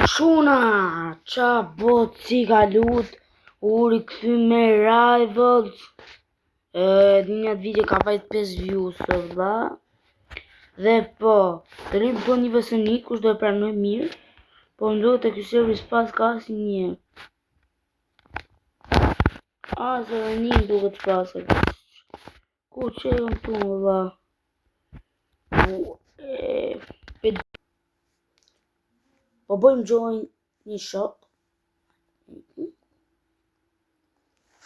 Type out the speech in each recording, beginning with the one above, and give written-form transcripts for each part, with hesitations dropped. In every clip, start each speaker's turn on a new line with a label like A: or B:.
A: Shuna, qa bot si ka lut, uri këthy me Rivals, një video ka vajt 5 views, vëlla. Dhe po, të rrim po një vësëni, kush do e pranoj mirë, po më duhet të këshëri s'pas ka si një. Se dhe një më duhet s'pas e ku që e më tu, vëlla. Po bëjmë join një shop.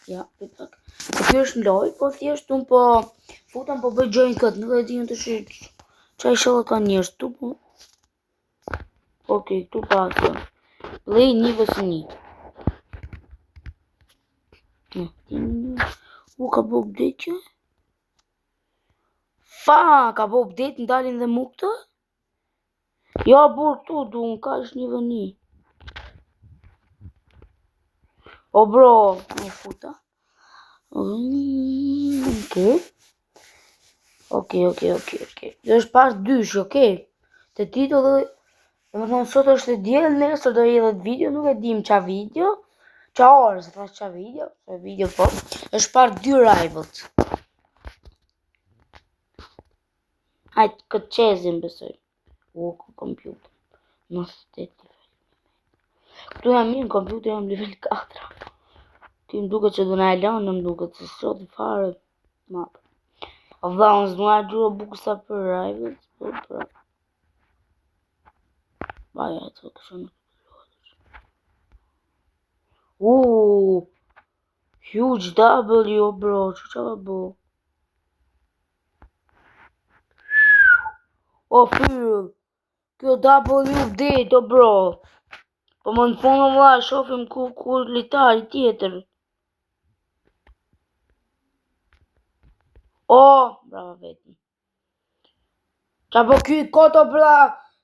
A: Ja, pak. Po kjo është në loj, po thjesht unë po futam po bëj join këtë, nuk e di në të shqyq. Qa i sholla ka njërës, tu po. Okej, tu pasë. Play një vësë një. Ka bo update që? Ka bo update, në dalin dhe mu këtë? Ja, burë tu, du në ka është një vëni. O bro, një futa. Okej. Dhe është pas dysh, okej? Të titulli, dhe më thonë sot është e djelë, nesër do jedhet video, nuk e dim qa video. Qa orë, se thash qa video, po, është par 2 Rivals. Hajtë, këtë qezim besoj. Ku kompjuter. 98 nivel. Këtu jam mirë, në kompjuter jam nivel 4. Ti më duke që du na e lanë, më duke që sot i fare mapë. O vla, unë s'dua gjuro buku sa për Rivals, po pra. Baja, të kësho në huge W, bro, që qa bo? O fyll, kjo W update, o bro. Po më në fonë vla, shofim ku litari tjetër. Brava veti. Qa po ky koto bra,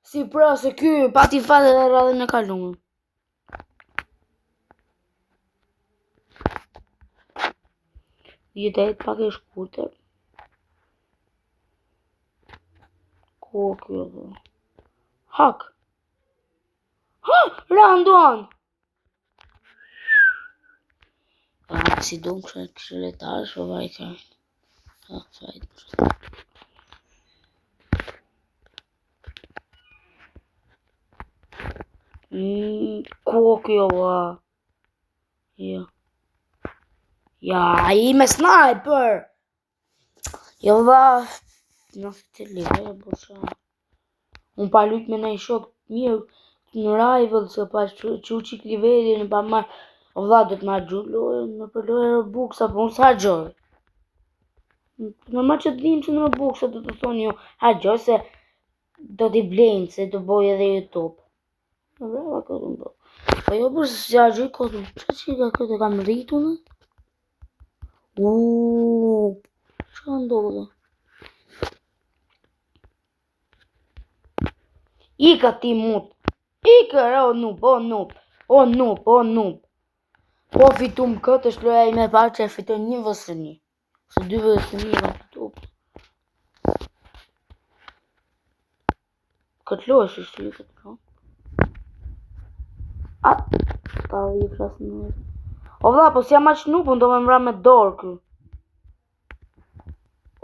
A: si pra se ky, pa ti fatë dhe radhën e kalumë. Jetë pak e shkurtër. Ko kjo dhe? Hak! Randuan! Si do më këshëletar, shpo vajka. Fajt. Ko kjo va? Ja, i me sniper! Jo va, nëse të live, bosha. Unë pa lyt me nej shok mirë në Rivals, se pa që qik liveri në pa marrë. O vla, do të ma gjullojë në përlojë Robux, apo unë sa gjoj. Në ma që të dim që në Robux, do të thonë jo, ha gjoj se do t'i blenë, se do boj edhe YouTube. Brava këtë më do. Po jo bërë se si a gjoj këtë, që që ka këtë kam rritu në? Që ndodhe? Ika ti mut. Ika, o noob. Po fitum këtë është loja i me parë që e fiton një vësëni. Se 2 vësëni e ka fitu. Këtë lojë është shtu i këtë lojë. Ta dhe i frasë në e. O vla, po si jam aq nupën do me mra me dorë kë.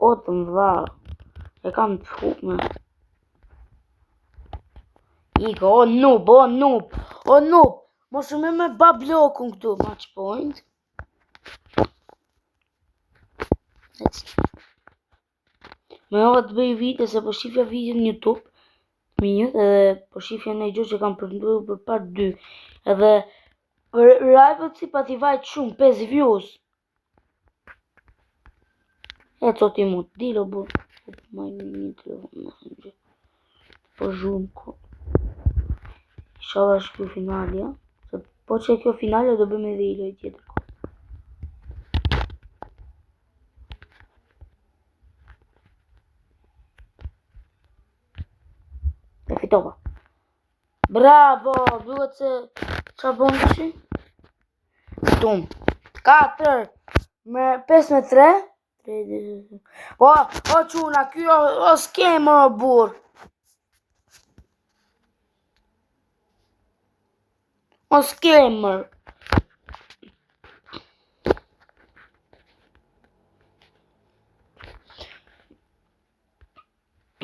A: O të më vla. E kam të fup me. Ika, o noob. Mos me ba blokun këtu, match point. Me ova të bëj video se po shifja video në YouTube. Minjët edhe po shifja në i gjo që kam përndu për part 2. Edhe Rivals si pa t'i vajt shumë, 5 views. E co ti mut, dilo bu. Maj një telefon në hëngje. Po zhumë ko. Shala është kjo finalja. Po që e kjo finalja do bëjmë edhe i loj tjetër ko. E fitova. Bravo, duhet se qa bëmë që? Fitum. 4 me 5 me 3. O quna, kjo o scammer o burë. O scammer.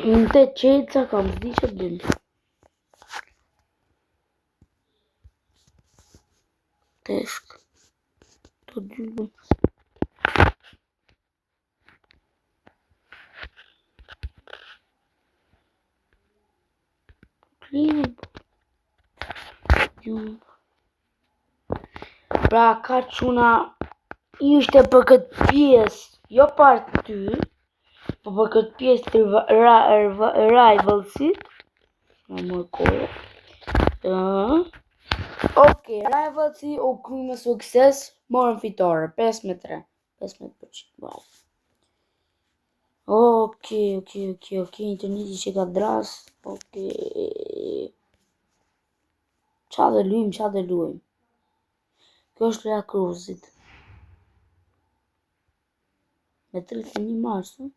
A: Në të qeca kam zdi që bëllë. Tesk. Të dy bëllë. Klinë bëllë. Pra ka quna ishte për këtë pjesë, jo part ty, po për këtë pjesë të rivalsit. Në më kohë. Ok, rivalsi u kry me sukses, morën fitore, 5-3. 15%. Ok, interneti që ka dras, ok. Qa dhe luim. Kjo është Lea Cruzit. Me 31 marsë.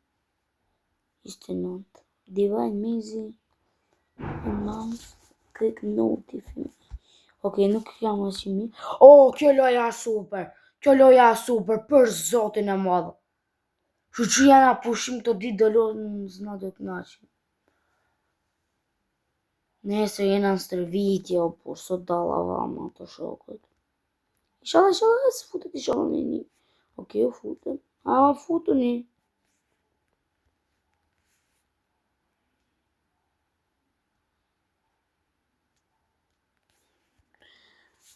A: 29. Divine Mizi. Klik notifim. Ok, nuk jam më shimi. Oh, kjo loja super. Për zotin e madhë. Që jena pushim të ditë dëllon në zna do të naqim. Nesër jena në stërvitje, por sot dalla vama të shokët. Ishala, së futet ishala në një. Ok, u futën. Futën një.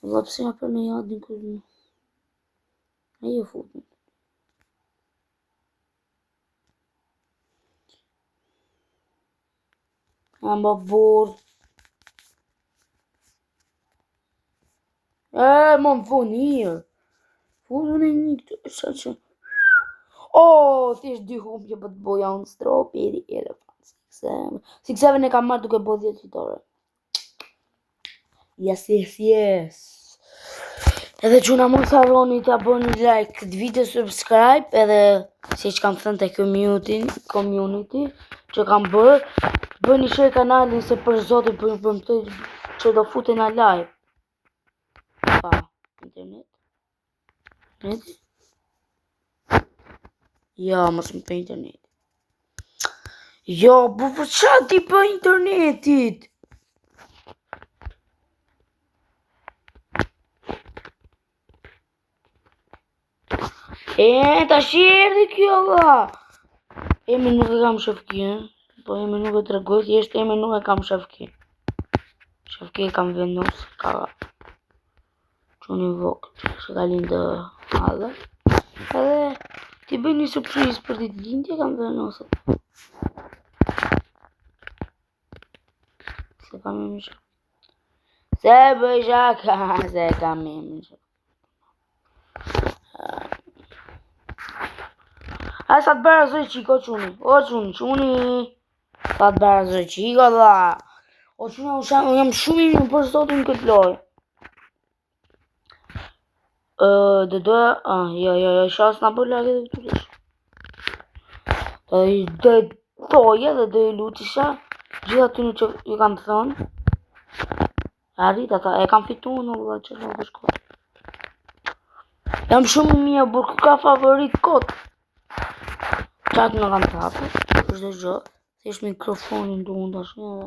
A: Valla pëse nga për në jadin kërë një. Ajo futën. Amba burë. Më funirë. Futën e një këtë që. Thjesht 2 humbje për të boja unë stropi i elefant. 6-7 e kam marrë duke bo 10 fitore. Yes. Edhe quna mos harroni të aboni like këtë video, subscribe, edhe si që kam thënë të community që kam bërë, bëni share kanalin se për zotin për më të që do fute na live. Pa, internet. Ja, mos më për internet. Ja, për qa ti për internetit? Ta shirë kjo dha. Emi nuk e kam shëfki, po emi nuk e të regoj, thjesht emi nuk e kam shëfki. Shëfki e kam vendosë, ka quni vokët, që ka lindë halë. Edhe ti bëj një surprizë për ditë lindje, kam vendosë. Se kam e më shëfki. Se bëj shaka, se kam e më shëfki. Sa të bërë zëj qiko quni. O quni. Sa të bërë zëj qiko dha. O quni, jam shumë i një për zotin këtë loj. Dhe doja, jo, shas nga për lage dhe këtu lish. Dhe doja dhe dhe lutisha. Gjitha të një që i kam thënë. Arrit ata, e kam fitu në vëlla që në bëshko. Jam shumë i mija, burë ka favorit kotë. Qatë në kam thapë, është dhe gjë, thjesht mikrofonin du unë tash një dhe.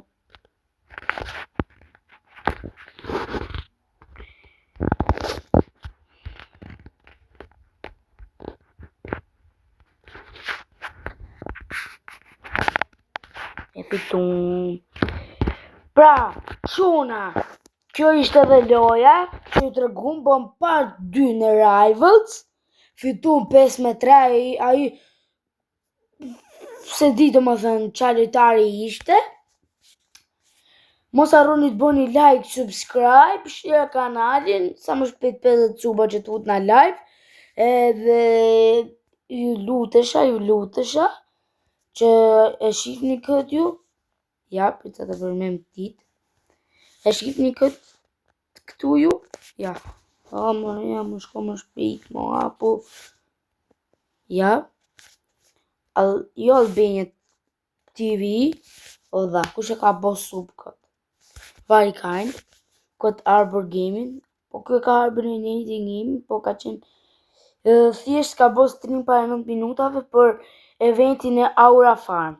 A: E fitun. Pra, quna, kjo ishte dhe loja, që i tregun, bëm part 2 në Rivals, fitun 5-3, aji, se di të më thënë qalitari ishte. Mos harroni të bëni like, subscribe, share kanalin, sa më shpejt 50 cuba që të fut na live. Edhe ju lutesha që e shihni këtë ju. Ja, prica të përmem dit. E shihni këtë këtu ju. Ja. Më shko më shpejt, më hapu. Ja. Jo Albania TV, o dha, kush e ka bo sub këtë? Vari kajnë, këtë Arbor Gaming, po kë ka Arbor Gaming, po ka qenë thjesht ka bo stream para 9 minutave për eventin e Aura Farm.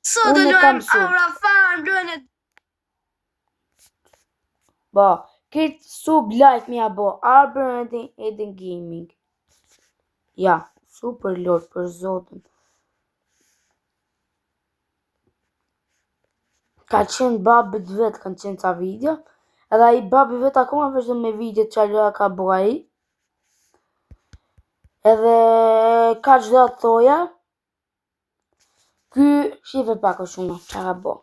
B: Sot
A: Unë
B: e
A: kam
B: luajmë Aura Farm, luajmë.
A: Ba, këtë sub like mi a bo Arbor edhe Gaming. Ja, super lord për zotën. Ka qenë babit vetë, kanë qenë ca video, edhe i babi vetë akoma vazhdon me video që alua ka bo ai. Edhe ka që da të thoja, ky shife pak o shumë, që ka bo.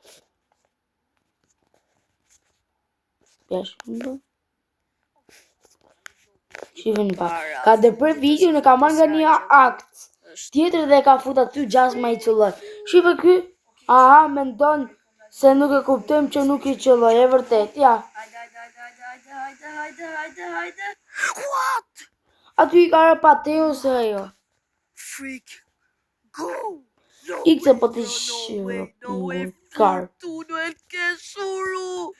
A: Shife një pak. Ka dhe për video në ka marrë nga një akt tjetër dhe ka fut aty gjasma i qëlloj. Shife ky, aha, me ndonë se nuk e kuptojmë që nuk i qëlloj, e vërtet, ja.
B: Hajde. What?
A: Aty i ka Pateo se ajo.
B: Freak. Go.
A: Ikse po t'i shiro. Kar.
B: Fortuno el kesuru.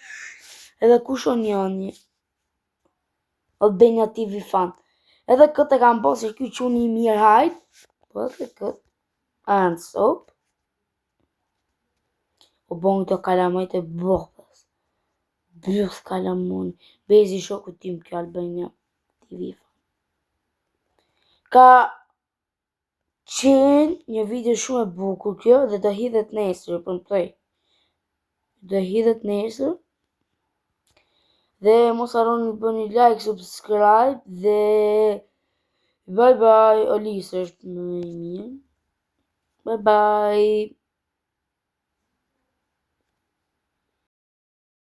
A: Edhe kush o njani? Albania TV fan. Edhe këtë e kam po se ky quni i mirë hajt. Po edhe këtë. And soap. O bon këto kalamajt e bohës. Bluth kalamoni. Bezi shoku tim kjo Albania TV fan. Ka qenë një video shumë e bukur kjo dhe do hidhet nesër, për më thoj. Do hidhet nesër. Dhe mos harroni të bëni like, subscribe dhe bye bye. Olisa është më e mirë. Bye bye.